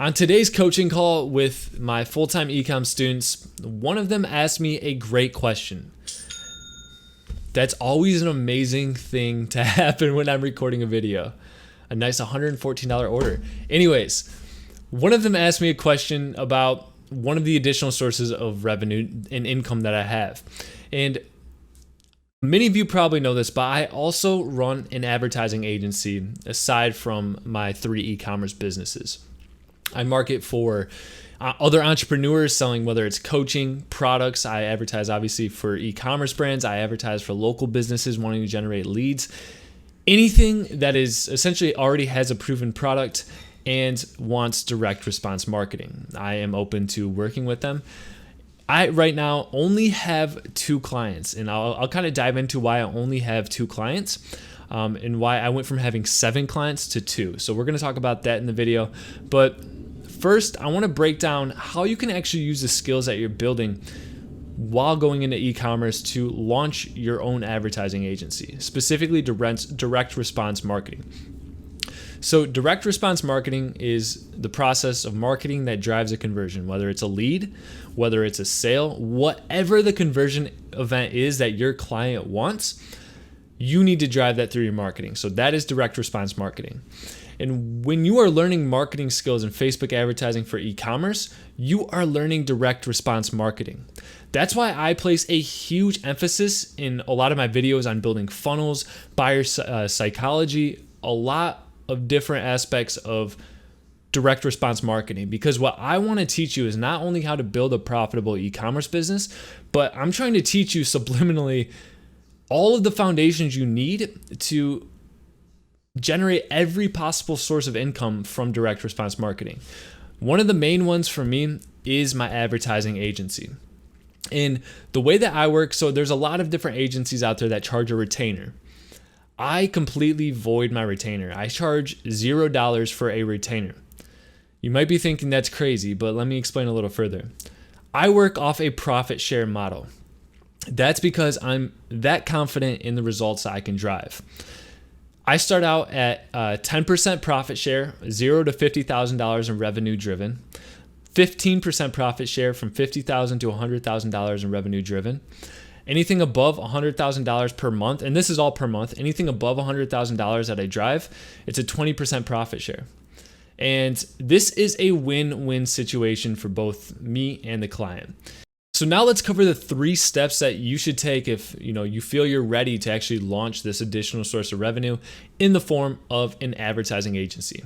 On today's coaching call with my full-time ecom students, one of them asked me a great question. That's always an amazing thing to happen when I'm recording a video. A nice $114 order. Anyways, one of them asked me a question about one of the additional sources of revenue and income that I have. And many of you probably know this, but I also run an advertising agency aside from my 3 e-commerce businesses. I market for other entrepreneurs selling, whether it's coaching, products. I advertise obviously for e-commerce brands. I advertise for local businesses wanting to generate leads. Anything that is essentially already has a proven product and wants direct response marketing. I am open to working with them. I right now only have 2 clients, and I'll kind of dive into why I only have 2 clients and why I went from having 7 clients to 2. So we're going to talk about that in the video. But first, I want to break down how you can actually use the skills that you're building while going into e-commerce to launch your own advertising agency, specifically direct response marketing. So direct response marketing is the process of marketing that drives a conversion, whether it's a lead, whether it's a sale, whatever the conversion event is that your client wants, you need to drive that through your marketing. So that is direct response marketing. And when you are learning marketing skills in Facebook advertising for e-commerce, you are learning direct response marketing. That's why I place a huge emphasis in a lot of my videos on building funnels, buyer psychology, a lot of different aspects of direct response marketing, because what I want to teach you is not only how to build a profitable e-commerce business, but I'm trying to teach you subliminally all of the foundations you need to generate every possible source of income from direct response marketing. One of the main ones for me is my advertising agency. And the way that I work, so there's a lot of different agencies out there that charge a retainer. I completely void my retainer. I charge $0 for a retainer. You might be thinking that's crazy, but let me explain a little further. I work off a profit share model. That's because I'm that confident in the results that I can drive. I start out at 10% profit share, $0 to $50,000 in revenue driven, 15% profit share from $50,000 to $100,000 in revenue driven. Anything above $100,000 per month, and this is all per month, anything above $100,000 that I drive, it's a 20% profit share. And this is a win-win situation for both me and the client. So now let's cover the 3 steps that you should take if you feel you're ready to actually launch this additional source of revenue in the form of an advertising agency.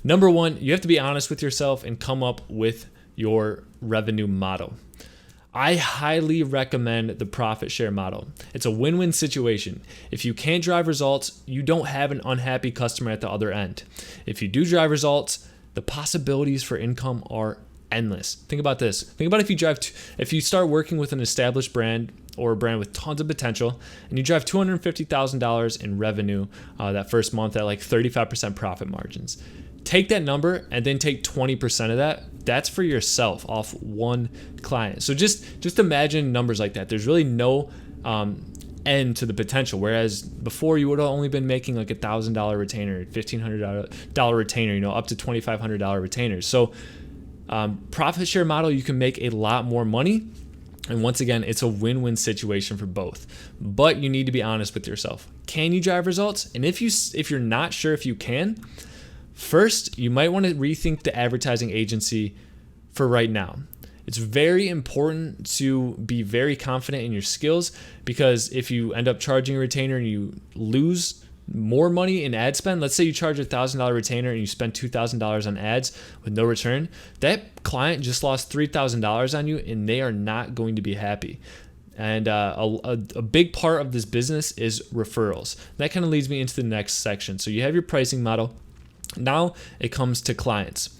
Number 1, you have to be honest with yourself and come up with your revenue model. I highly recommend the profit share model. It's a win-win situation. If you can't drive results, you don't have an unhappy customer at the other end. If you do drive results, the possibilities for income are endless. Think about this. Think about if you start working with an established brand or a brand with tons of potential and you drive $250,000 in revenue that first month at like 35% profit margins. Take that number and then take 20% of that. That's for yourself off one client. So just imagine numbers like that. There's really no end to the potential. Whereas before you would have only been making like $1,000 retainer, $1,500 retainer, up to $2,500 retainers. So profit share model, you can make a lot more money. And once again, it's a win-win situation for both. But you need to be honest with yourself. Can you drive results? And if you're not sure if you can, first, you might want to rethink the advertising agency for right now. It's very important to be very confident in your skills, because if you end up charging a retainer and you lose more money in ad spend, let's say you charge a $1,000 retainer and you spend $2,000 on ads with no return, that client just lost $3,000 on you and they are not going to be happy. And a big part of this business is referrals. That kind of leads me into the next section. So you have your pricing model. Now it comes to clients.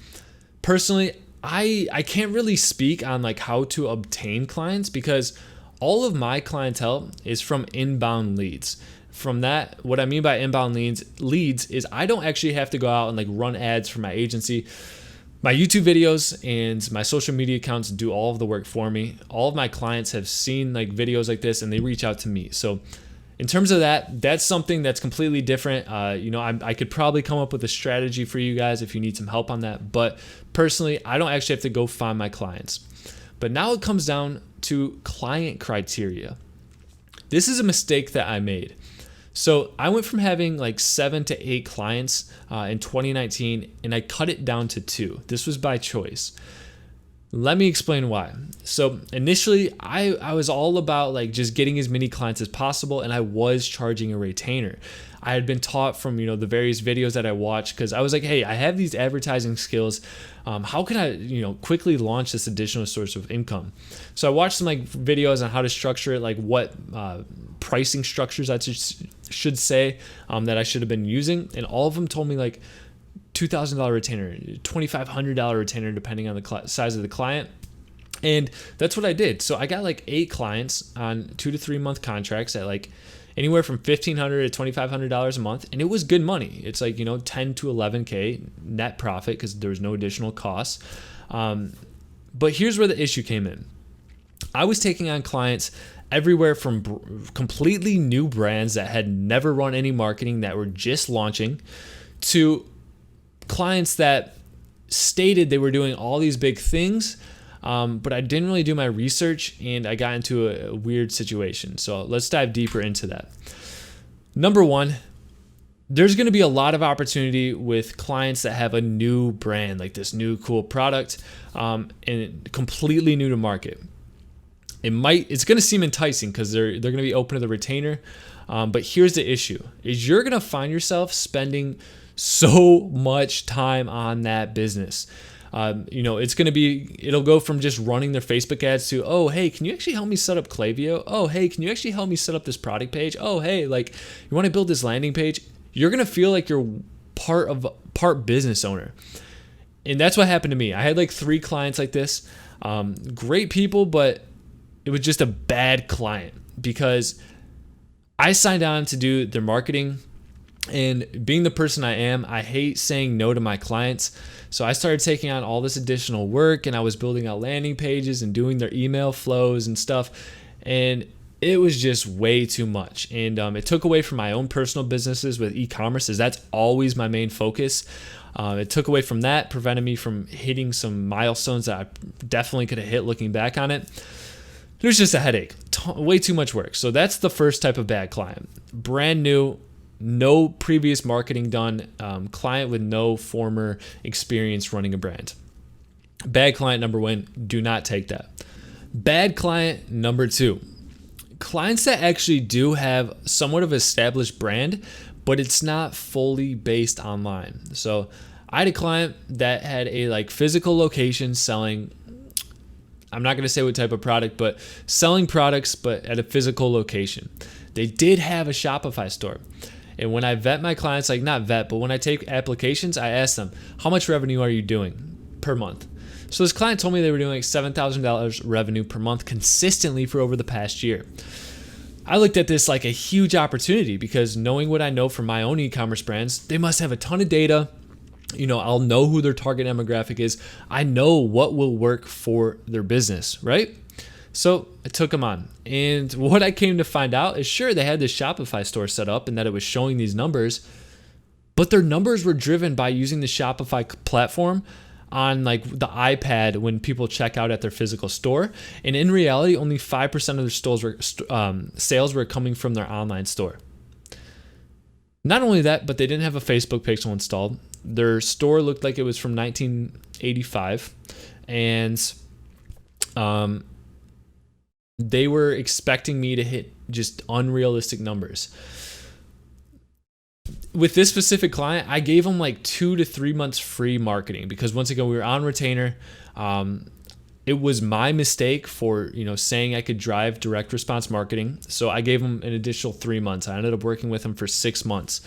Personally, I can't really speak on like how to obtain clients, because all of my clientele is from inbound leads. From that, what I mean by inbound leads is I don't actually have to go out and like run ads for my agency. My YouTube videos and my social media accounts do all of the work for me. All of my clients have seen like videos like this and they reach out to me. So in terms of that, that's something that's completely different. I could probably come up with a strategy for you guys if you need some help on that. But personally, I don't actually have to go find my clients. But now it comes down to client criteria. This is a mistake that I made. So I went from having like 7 to 8 clients in 2019, and I cut it down to 2. This was by choice. Let me explain why. So initially, I was all about like just getting as many clients as possible, and I was charging a retainer. I had been taught from the various videos that I watched, because I was like, hey, I have these advertising skills. How can I quickly launch this additional source of income? So I watched some like videos on how to structure it, like what pricing structures I should say that I should have been using, and all of them told me like $2,000 retainer, $2,500 retainer, depending on the size of the client. And that's what I did. So I got like 8 clients on 2 to 3 month contracts at like anywhere from $1,500 to $2,500 a month. And it was good money. It's like, 10 to 11K net profit, because there was no additional costs. But here's where the issue came in. I was taking on clients everywhere from completely new brands that had never run any marketing, that were just launching, to clients that stated they were doing all these big things, but I didn't really do my research, and I got into a weird situation. So let's dive deeper into that. Number one, there's going to be a lot of opportunity with clients that have a new brand, like this new cool product, and completely new to market. It's going to seem enticing because they're going to be open to the retainer. But here's the issue: is you're going to find yourself spending so much time on that business. It'll go from just running their Facebook ads to, oh, hey, can you actually help me set up Klaviyo? Oh, hey, can you actually help me set up this product page? Oh, hey, like, you want to build this landing page? You're going to feel like you're part business owner. And that's what happened to me. I had like 3 clients like this, great people, but it was just a bad client, because I signed on to do their marketing. And being the person I am, I hate saying no to my clients. So I started taking on all this additional work, and I was building out landing pages and doing their email flows and stuff. And it was just way too much. And it took away from my own personal businesses with e-commerce, as that's always my main focus. It took away from that, prevented me from hitting some milestones that I definitely could have hit looking back on it. It was just a headache, way too much work. So that's the first type of bad client. Brand new, no previous marketing done, client with no former experience running a brand. Bad client number 1, do not take that. Bad client number 2, clients that actually do have somewhat of an established brand, but it's not fully based online. So I had a client that had a physical location selling, I'm not going to say what type of product, but selling products, but at a physical location. They did have a Shopify store. And when I vet my clients, but when I take applications, I ask them, how much revenue are you doing per month? So this client told me they were doing like $7,000 revenue per month consistently for over the past year. I looked at this like a huge opportunity, because knowing what I know from my own e-commerce brands, they must have a ton of data. I'll know who their target demographic is. I know what will work for their business, right? So I took them on. And what I came to find out is, sure, they had this Shopify store set up and that it was showing these numbers, but their numbers were driven by using the Shopify platform on like the iPad when people check out at their physical store. And in reality, only 5% of their sales were coming from their online store. Not only that, but they didn't have a Facebook pixel installed. Their store looked like it was from 1985. And they were expecting me to hit just unrealistic numbers. With this specific client, I gave them like 2 to 3 months free marketing, because once again, we were on retainer. It was my mistake for saying I could drive direct response marketing. So I gave them an additional 3 months. I ended up working with them for 6 months.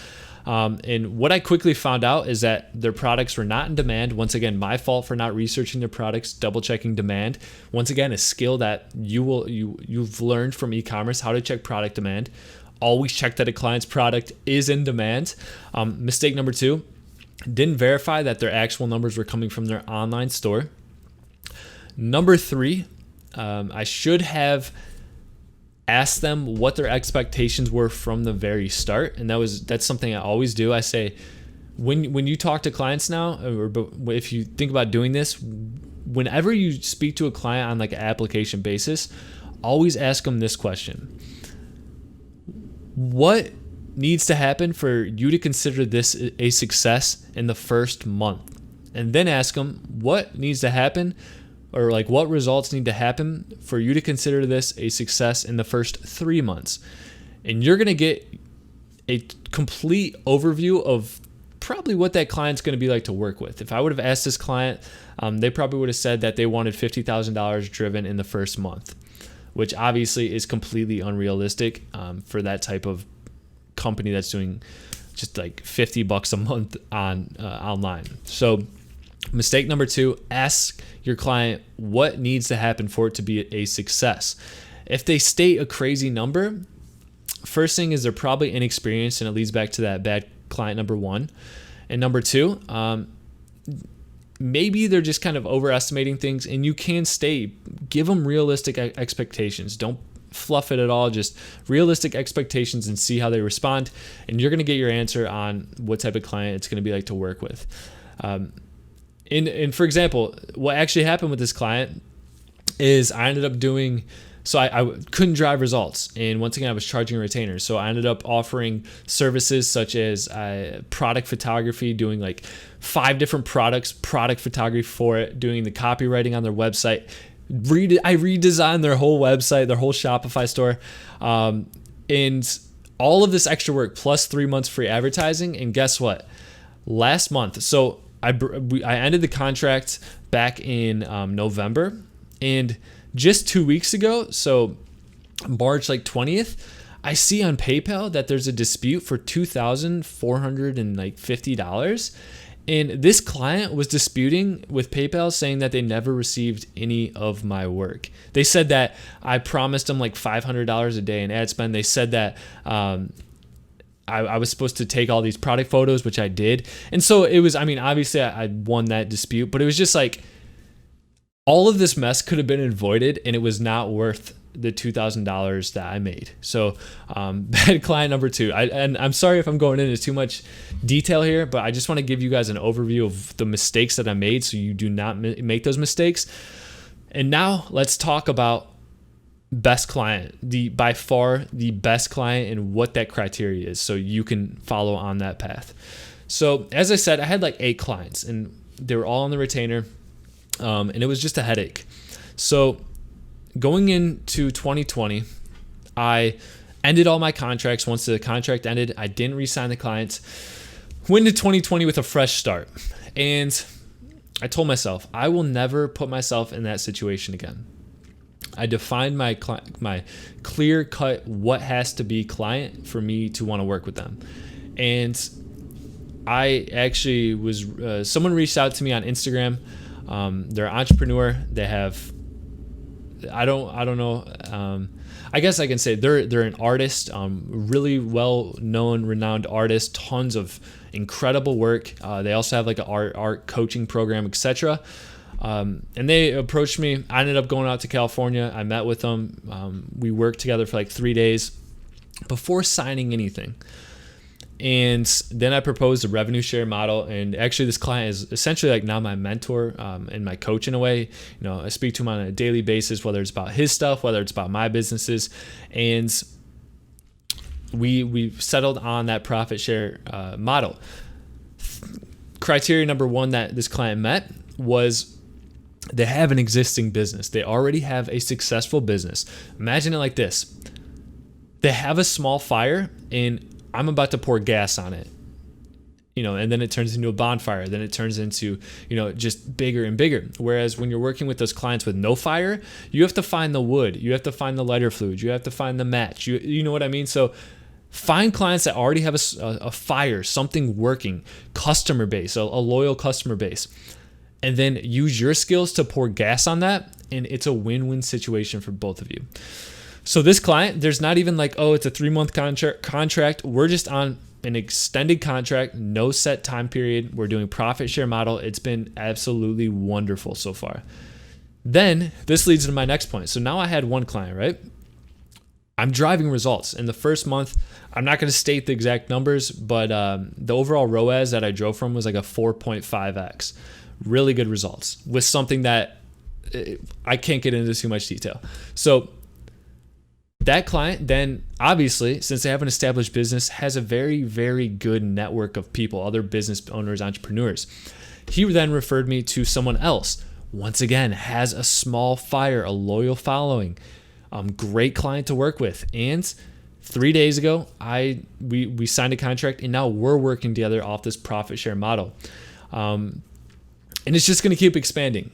And what I quickly found out is that their products were not in demand. Once again, my fault for not researching their products, double checking demand. Once again, a skill that you've learned from e-commerce, how to check product demand. Always check that a client's product is in demand. Mistake number 2, didn't verify that their actual numbers were coming from their online store. Number 3, I should have ask them what their expectations were from the very start. And that's something I always do. I say, when you talk to clients now, or if you think about doing this, whenever you speak to a client on like an application basis, always ask them this question: what needs to happen for you to consider this a success in the first month? And then ask them what needs to happen, or like what results need to happen for you to consider this a success in the first 3 months. And you're going to get a complete overview of probably what that client's going to be like to work with. If I would have asked this client, they probably would have said that they wanted $50,000 driven in the first month, which obviously is completely unrealistic for that type of company that's doing just like $50 a month on online. So mistake number 2, ask your client what needs to happen for it to be a success. If they state a crazy number, first thing is they're probably inexperienced, and it leads back to that bad client number 1. And number 2, maybe they're just kind of overestimating things, and you can give them realistic expectations. Don't fluff it at all, just realistic expectations, and see how they respond. And you're going to get your answer on what type of client it's going to be like to work with. And for example, what actually happened with this client is I ended up doing, so I couldn't drive results. And once again, I was charging a retainer. So I ended up offering services such as product photography, doing like 5 different products, product photography for it, doing the copywriting on their website. I redesigned their whole website, their whole Shopify store. And all of this extra work plus 3 months free advertising. And guess what? Last month, so I ended the contract back in November, and just 2 weeks ago, so March 20th, I see on PayPal that there's a dispute for $2,450. And this client was disputing with PayPal, saying that they never received any of my work. They said that I promised them like $500 a day in ad spend. They said that I was supposed to take all these product photos, which I did. And so it was, obviously I won that dispute, but it was just like, all of this mess could have been avoided, and it was not worth the $2,000 that I made. So bad client number 2. And I'm sorry if I'm going into too much detail here, but I just want to give you guys an overview of the mistakes that I made so you do not make those mistakes. And now let's talk about best client, by far the best client, and what that criteria is so you can follow on that path. So as I said, I had like 8 clients, and they were all on the retainer. And it was just a headache. So going into 2020, I ended all my contracts. Once the contract ended, I didn't re-sign the clients. Went into 2020 with a fresh start. And I told myself, I will never put myself in that situation again. I defined my clear cut what has to be client for me to want to work with them. And I actually was, someone reached out to me on Instagram. They're an entrepreneur. They have, I don't know. I guess I can say they're an artist, really well-known, renowned artist, tons of incredible work. They also have like an art coaching program, etc. And they approached me. I ended up going out to California. I met with them. We worked together for like 3 days before signing anything. And then I proposed a revenue share model. And actually this client is essentially like now my mentor and my coach in a way. I speak to him on a daily basis, whether it's about his stuff, whether it's about my businesses. And we settled on that profit share model. Criteria number 1 that this client met was they have an existing business. They already have a successful business. Imagine it like this. They have a small fire, and I'm about to pour gas on it, and then it turns into a bonfire. Then it turns into, just bigger and bigger. Whereas when you're working with those clients with no fire, you have to find the wood, you have to find the lighter fluid, you have to find the match. You know what I mean? So find clients that already have a fire, something working, customer base, a loyal customer base, and then use your skills to pour gas on that. And it's a win-win situation for both of you. So this client, there's not even like, it's a 3-month contract. We're just on an extended contract, no set time period. We're doing profit share model. It's been absolutely wonderful so far. Then this leads to my next point. So now I had 1 client, right? I'm driving results. In the first month, I'm not going to state the exact numbers, but the overall ROAS that I drove from was like a 4.5x. Really good results with something that I can't get into too much detail. So that client then, obviously, since they have an established business, has a very, very good network of people, other business owners, entrepreneurs. He then referred me to someone else. Once again, has a small fire, a loyal following, great client to work with. And 3 days ago, we signed a contract, and now we're working together off this profit share model. And it's just going to keep expanding.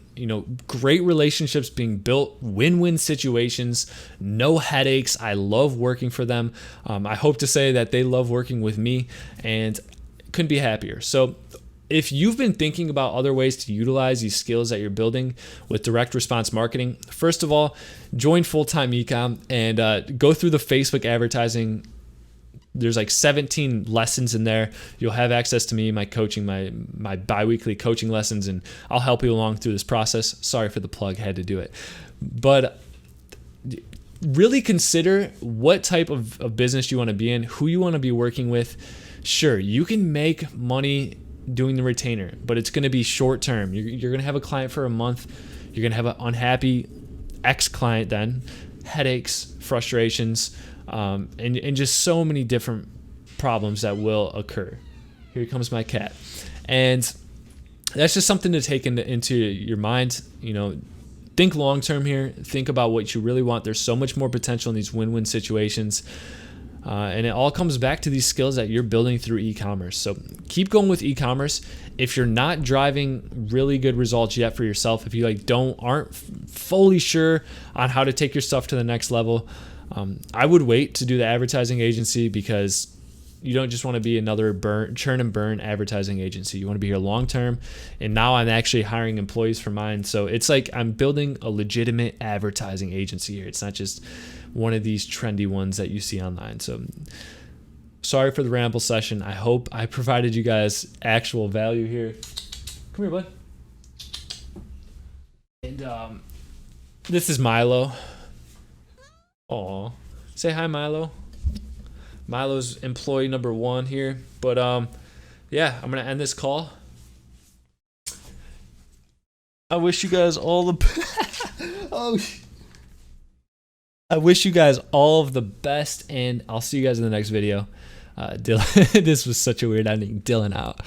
Great relationships being built, win-win situations, no headaches. I love working for them. I hope to say that they love working with me, and couldn't be happier. So if you've been thinking about other ways to utilize these skills that you're building with direct response marketing, first of all, join Full-Time Ecom and go through the Facebook advertising. There's like 17 lessons in there. You'll have access to me, my coaching, my bi-weekly coaching lessons, and I'll help you along through this process. Sorry for the plug, had to do it. But really consider what type of business you want to be in, who you want to be working with. Sure, you can make money doing the retainer, but it's going to be short term. You're going to have a client for a month. You're going to have an unhappy ex-client then, headaches, frustrations, and just so many different problems that will occur. Here comes my cat. And that's just something to take into your mind. Think long term here. Think about what you really want. There's so much more potential in these win-win situations. And it all comes back to these skills that you're building through e-commerce. So keep going with e-commerce. If you're not driving really good results yet for yourself, if you aren't fully sure on how to take your stuff to the next level, I would wait to do the advertising agency, because you don't just want to be another churn and burn advertising agency. You want to be here long term. And now I'm actually hiring employees for mine. So it's like I'm building a legitimate advertising agency here. It's not just one of these trendy ones that you see online. So sorry for the ramble session. I hope I provided you guys actual value here. Come here, bud. And this is Milo. Aw. Say hi, Milo. Milo's employee number 1 here. But yeah, I'm gonna end this call. I wish you guys all the I wish you guys all of the best, and I'll see you guys in the next video. Dylan, this was such a weird ending. Dylan out.